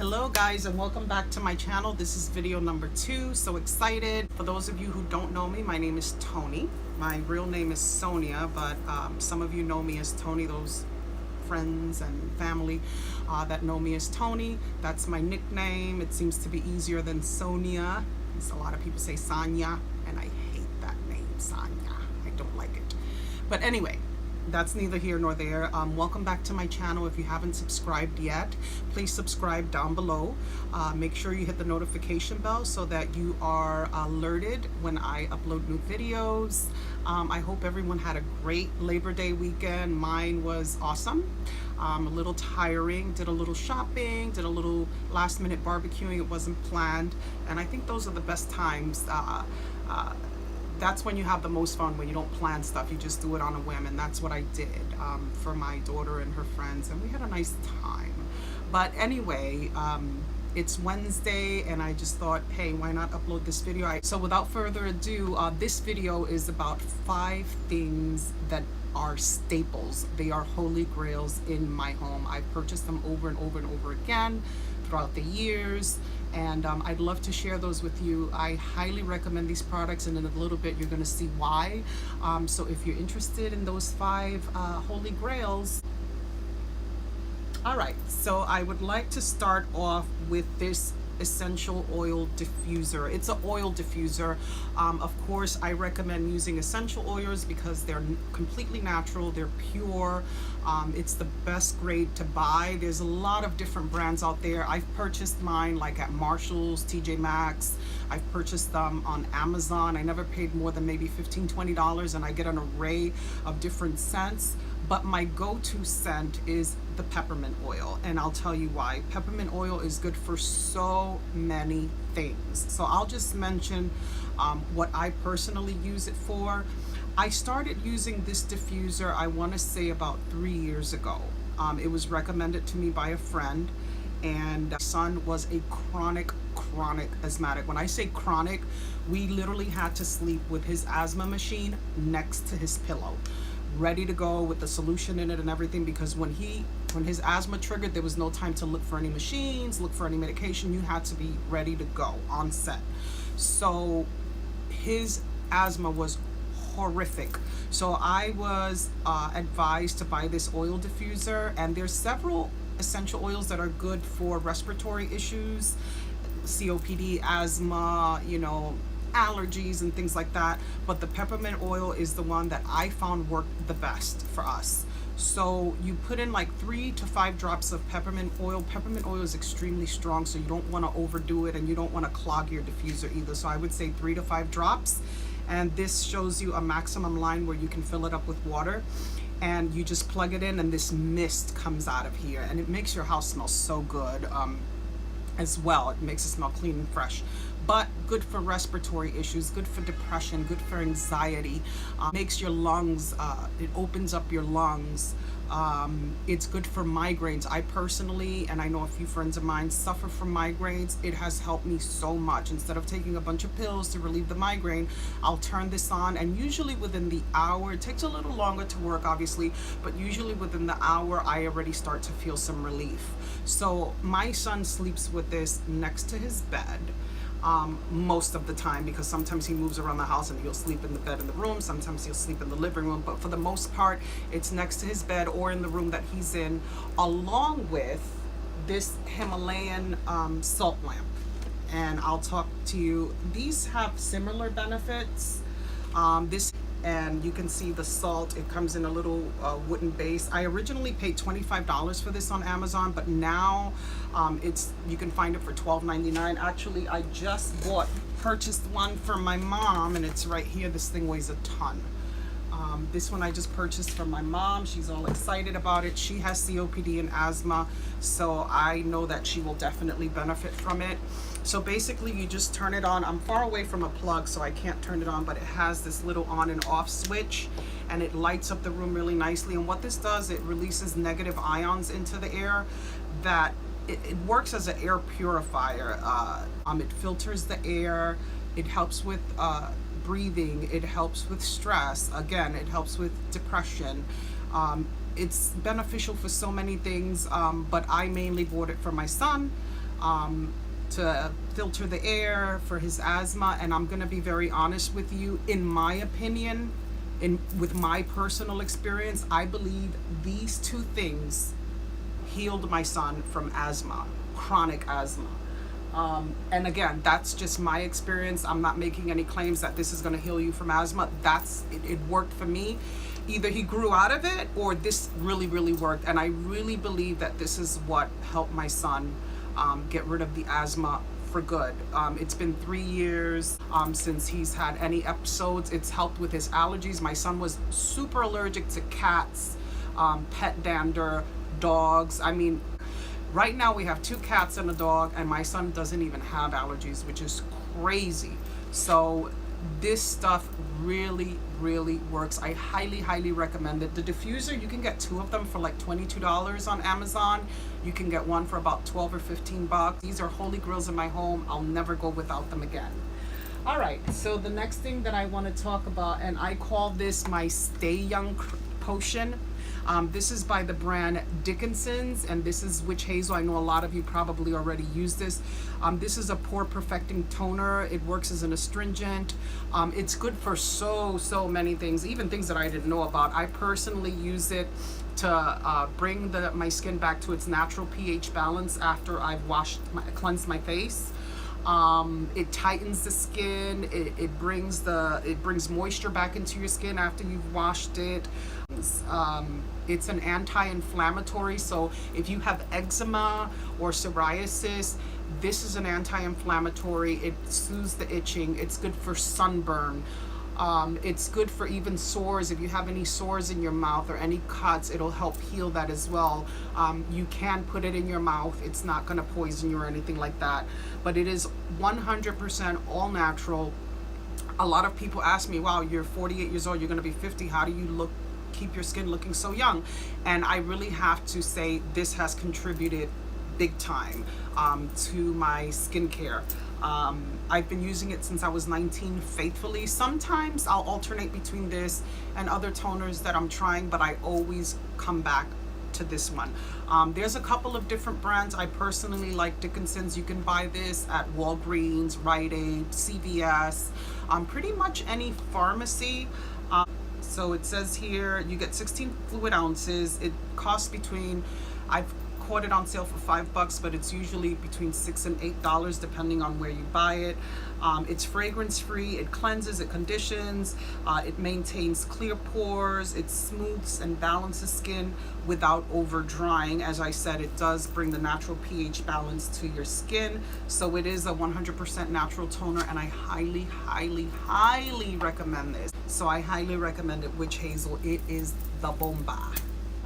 Hello guys, and welcome back to my channel. This is video number 2. So excited. For those of you who don't know me, my name is Tony. My real name is Sonia, but some of you know me as Tony, those friends and family that know me as Tony. That's my nickname. It seems to be easier than Sonia. A lot of people say Sonia, and I hate that name, Sonia. I don't like it. But anyway, that's neither here nor there. Welcome back to my channel. If you haven't subscribed yet, please subscribe down below. Make sure you hit the notification bell so that you are alerted when I upload new videos. I hope everyone had a great Labor Day weekend. Mine was awesome. A little tiring, did a little shopping, did a little last minute barbecuing. It wasn't planned, and I think those are the best times. That's when you have the most fun, when you don't plan stuff, you just do it on a whim, and that's what I did for my daughter and her friends, and we had a nice time. But anyway, it's Wednesday, and I just thought, hey, why not upload this video? So without further ado, this video is about 5 things that are staples. They are holy grails in my home. I've purchased them over and over and over again throughout the years, and I'd love to share those with you. I highly recommend these products, and in a little bit you're going to see why. So if you're interested in those 5 holy grails. All right, so I would like to start off with this essential oil diffuser. It's an oil diffuser. Of course, I recommend using essential oils because they're completely natural, they're pure. It's the best grade to buy. There's a lot of different brands out there. I've purchased mine like at Marshall's, TJ Maxx. I've purchased them on Amazon. I never paid more than maybe $15, $20, and I get an array of different scents. But my go-to scent is the peppermint oil, and I'll tell you why. Peppermint oil is good for so many things. So I'll just mention what I personally use it for. I started using this diffuser, I want to say about 3 years ago. It was recommended to me by a friend, and my son was a chronic asthmatic. When I say chronic, we literally had to sleep with his asthma machine next to his pillow, ready to go with the solution in it and everything, because when his asthma triggered, there was no time to look for any machines, look for any medication. You had to be ready to go on set. So his asthma was horrific. So I was advised to buy this oil diffuser, and there's several essential oils that are good for respiratory issues, COPD, asthma, you know, allergies and things like that, but the peppermint oil is the one that I found worked the best for us. So you put in like 3 to 5 drops of peppermint oil. Peppermint oil is extremely strong, so you don't want to overdo it, and you don't want to clog your diffuser either. So I would say 3 to 5 drops, and this shows you a maximum line where you can fill it up with water, and you just plug it in, and this mist comes out of here, and it makes your house smell so good as well. It makes it smell clean and fresh. But good for respiratory issues, good for depression, good for anxiety, makes your lungs, it opens up your lungs. It's good for migraines. I personally, and I know a few friends of mine, suffer from migraines. It has helped me so much. Instead of taking a bunch of pills to relieve the migraine, I'll turn this on, and usually within the hour, it takes a little longer to work obviously, but usually within the hour I already start to feel some relief. So my son sleeps with this next to his bed. Most of the time, because sometimes he moves around the house and he'll sleep in the bed in the room, sometimes he'll sleep in the living room, but for the most part it's next to his bed or in the room that he's in, along with this Himalayan salt lamp. And I'll talk to you, these have similar benefits. And you can see the salt, it comes in a little wooden base. I originally paid $25 for this on Amazon, but now you can find it for $12.99. Actually, I just purchased one for my mom, and it's right here. This thing weighs a ton. This one I just purchased from my mom. She's all excited about it. She has COPD and asthma, so I know that she will definitely benefit from it. So basically you just turn it on. I'm far away from a plug, so I can't turn it on, but it has this little on and off switch, and it lights up the room really nicely. And what this does, it releases negative ions into the air that it works as an air purifier. It filters the air. It helps with breathing. It helps with stress. Again, it helps with depression. It's beneficial for so many things, but I mainly bought it for my son. to filter the air for his asthma. And I'm gonna be very honest with you, in my opinion, with my personal experience, I believe these two things healed my son from asthma, chronic asthma. And again, that's just my experience. I'm not making any claims that this is going to heal you from asthma. It worked for me. Either he grew out of it or this really, really worked. And I really believe that this is what helped my son get rid of the asthma for good. It's been 3 years since he's had any episodes. It's helped with his allergies. My son was super allergic to cats, pet dander, dogs. I mean, right now we have 2 cats and a dog, and my son doesn't even have allergies, which is crazy. So this stuff really, really works. I highly, highly recommend it. The diffuser, you can get 2 of them for like $22 on Amazon. You can get one for about 12 or 15 bucks. These are holy grails in my home. I'll never go without them again. All right, so the next thing that I want to talk about, and I call this my Stay Young potion. This is by the brand Dickinson's, and this is witch hazel. I know a lot of you probably already use this. This is a pore perfecting toner. It works as an astringent. It's good for so many things, even things that I didn't know about. I personally use it to bring my skin back to its natural pH balance after I've cleansed my face. It tightens the skin. It brings moisture back into your skin after you've washed it. It's an anti-inflammatory, so if you have eczema or psoriasis, this is an anti-inflammatory. It soothes the itching. It's good for sunburn. It's good for even sores. If you have any sores in your mouth or any cuts, it'll help heal that as well. You can put it in your mouth. It's not going to poison you or anything like that. But it is 100% all natural. A lot of people ask me, wow, you're 48 years old, you're going to be 50. How do you keep your skin looking so young? And I really have to say this has contributed big time to my skincare. I've been using it since I was 19 faithfully. Sometimes I'll alternate between this and other toners that I'm trying, but I always come back to this one. There's a couple of different brands. I personally like Dickinson's. You can buy this at Walgreens, Rite Aid, CVS, pretty much any pharmacy. So it says here you get 16 fluid ounces. It costs I've caught it on sale for $5, but it's usually between $6 and $8 depending on where you buy it. It's fragrance free. It cleanses, it conditions, it maintains clear pores, it smooths and balances skin without over drying. As I said, it does bring the natural pH balance to your skin. So it is a 100% natural toner, and I highly, highly, highly recommend this. So I highly recommend it, Witch Hazel. It is the bomba.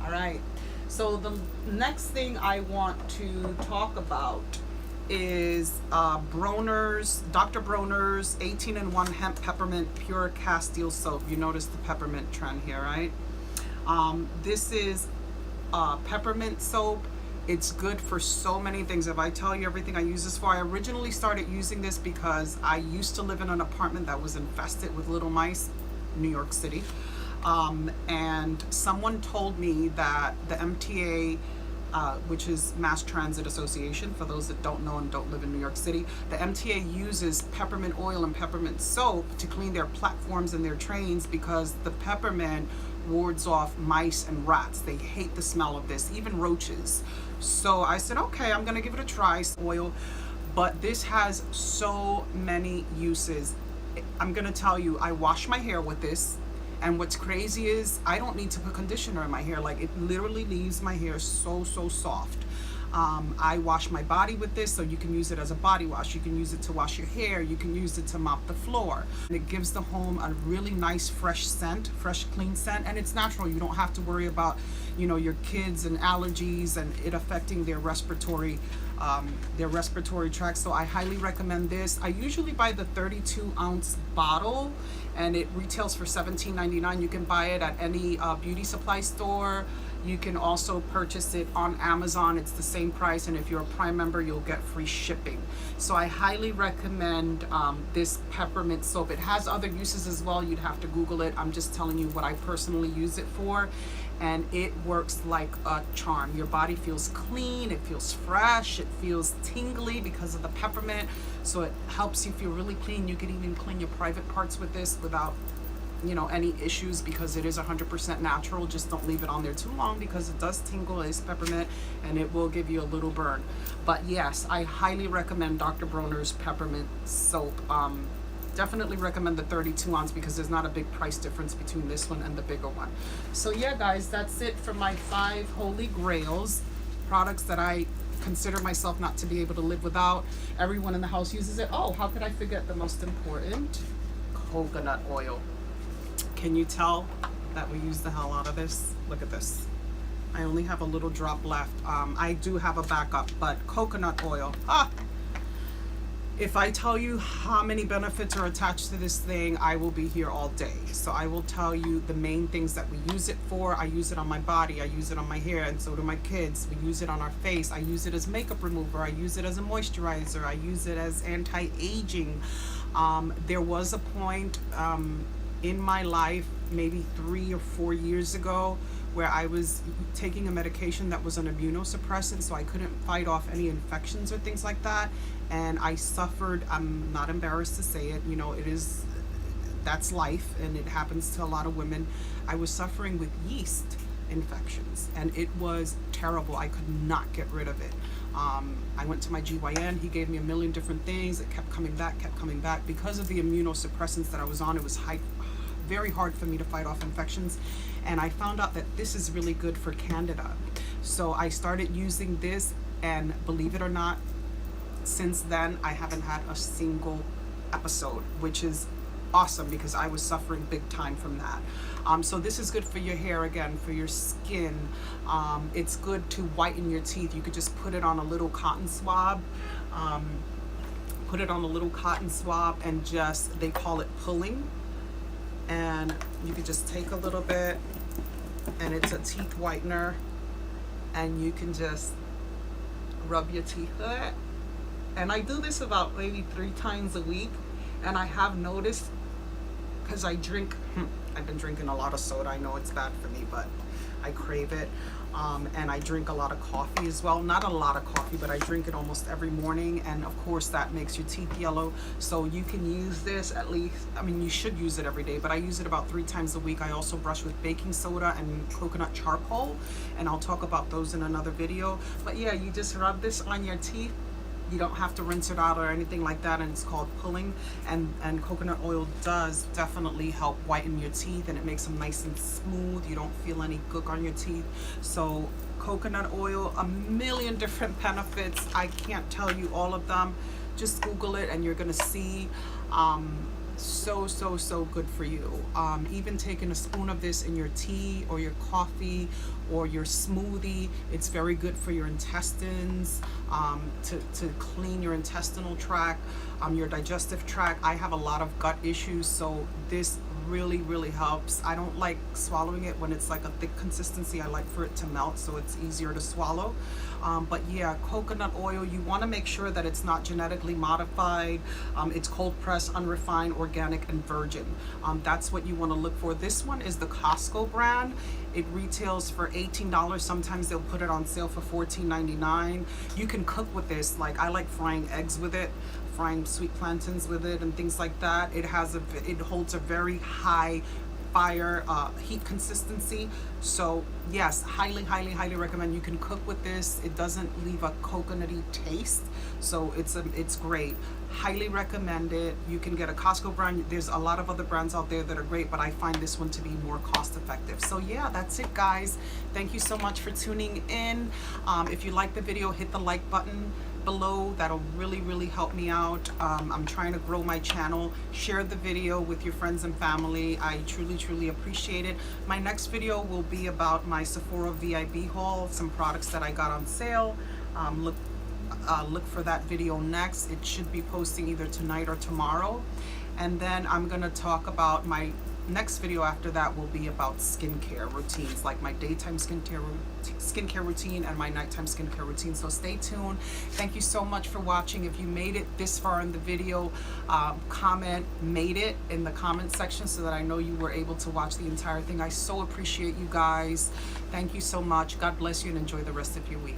All right. So the next thing I want to talk about is Bronner's, Dr. Bronner's 18-in-1 Hemp Peppermint Pure Castile Soap. You notice the peppermint trend here, right? This is peppermint soap. It's good for so many things. If I tell you everything I use this for, I originally started using this because I used to live in an apartment that was infested with little mice, New York City. And someone told me that the MTA, which is Mass Transit Association, for those that don't know and don't live in New York City, the MTA uses peppermint oil and peppermint soap to clean their platforms and their trains because the peppermint wards off mice and rats. They hate the smell of this, even roaches. So I said, okay, I'm gonna give it a try. Oil, but this has so many uses. I'm gonna tell you, I wash my hair with this. And what's crazy is I don't need to put conditioner in my hair. Like, it literally leaves my hair so soft. I wash my body with this, so you can use it as a body wash. You can use it to wash your hair. You can use it to mop the floor. And it gives the home a really nice fresh scent, fresh clean scent, and it's natural. You don't have to worry about, you know, your kids and allergies and it affecting their respiratory tract. So I highly recommend this. I usually buy the 32-ounce bottle, and it retails for $17.99. You can buy it at any beauty supply store. You can also purchase it on Amazon. It's the same price, and if you're a Prime member, you'll get free shipping. So I highly recommend this peppermint soap. It has other uses as well. You'd have to Google it. I'm just telling you what I personally use it for. and it works like a charm. Your body feels clean, it feels fresh, it feels tingly because of the peppermint. So it helps you feel really clean. You can even clean your private parts with this without, you know, any issues, because it is 100% natural. Just don't leave it on there too long because it does tingle. It's peppermint and it will give you a little burn. But yes, I highly recommend Dr. Bronner's Peppermint Soap. Definitely recommend the 32 ounce because there's not a big price difference between this one and the bigger one. So yeah, guys, that's it for my 5 holy grails, products that I consider myself not to be able to live without. Everyone in the house uses it. Oh, how could I forget the most important? Coconut oil. Can you tell that we use the hell out of this? Look at this. I only have a little drop left. I do have a backup, but coconut oil. If I tell you how many benefits are attached to this thing, I will be here all day. So I will tell you the main things that we use it for. I use it on my body, I use it on my hair, and so do my kids. We use it on our face. I use it as makeup remover. I use it as a moisturizer. I use it as anti-aging. There was a point in my life, maybe 3 or 4 years ago, where I was taking a medication that was an immunosuppressant, so I couldn't fight off any infections or things like that. And I suffered, I'm not embarrassed to say it, you know, that's life and it happens to a lot of women. I was suffering with yeast infections and it was terrible. I could not get rid of it. I went to my GYN, he gave me a million different things. It kept coming back. Because of the immunosuppressants that I was on, it was very hard for me to fight off infections. And I found out that this is really good for candida. So I started using this, and believe it or not, since then I haven't had a single episode, which is awesome because I was suffering big time from that. So this is good for your hair, again, for your skin. It's good to whiten your teeth. You could just put it on a little cotton swab. And just, they call it pulling. And you could just take a little bit, and it's a teeth whitener, and you can just rub your teeth with it. And I do this about maybe 3 times a week, and I have noticed, because I've been drinking a lot of soda. I know it's bad for me, but I crave it. And I drink a lot of coffee as well. Not a lot of coffee, but I drink it almost every morning. And of course that makes your teeth yellow. So you can use this at least, I mean, you should use it every day, but I use it about 3 times a week. I also brush with baking soda and coconut charcoal, and I'll talk about those in another video. But yeah, you just rub this on your teeth. You don't have to rinse it out or anything like that, and it's called pulling. And coconut oil does definitely help whiten your teeth, and it makes them nice and smooth. You don't feel any gook on your teeth. So coconut oil, a million different benefits. I can't tell you all of them. Just Google it and you're gonna see. So good for you. Even taking a spoon of this in your tea or your coffee or your smoothie, it's very good for your intestines, to clean your intestinal tract, your digestive tract. I have a lot of gut issues, so this really helps. I don't like swallowing it when it's like a thick consistency. I like for it to melt so it's easier to swallow. But yeah, coconut oil, you want to make sure that it's not genetically modified. It's cold pressed, unrefined, organic, and virgin. That's what you want to look for. This one is the Costco brand. It retails for $18. Sometimes they'll put it on sale for $14.99. You can cook with this. Like, I like frying eggs with it, frying sweet plantains with it, and things like that. It holds a very high fire heat consistency. So yes, highly recommend. You can cook with this. It doesn't leave a coconutty taste, so it's great. Highly recommend it. You can get a Costco brand. There's a lot of other brands out there that are great, but I find this one to be more cost effective. So yeah, that's it, guys. Thank you so much for tuning in. If you like the video, hit the like button below. That'll really help me out. I'm trying to grow my channel. Share the video with your friends and family. I truly appreciate it. My next video will be about my Sephora VIB haul, some products that I got on sale. Look for that video next. It should be posting either tonight or tomorrow. And then I'm gonna talk about my next video after that will be about skincare routines, like my daytime skincare routine and my nighttime skincare routine. So stay tuned. Thank you so much for watching. If you made it this far in the video, comment "made it" in the comment section so that I know you were able to watch the entire thing. I so appreciate you guys. Thank you so much. God bless you and enjoy the rest of your week.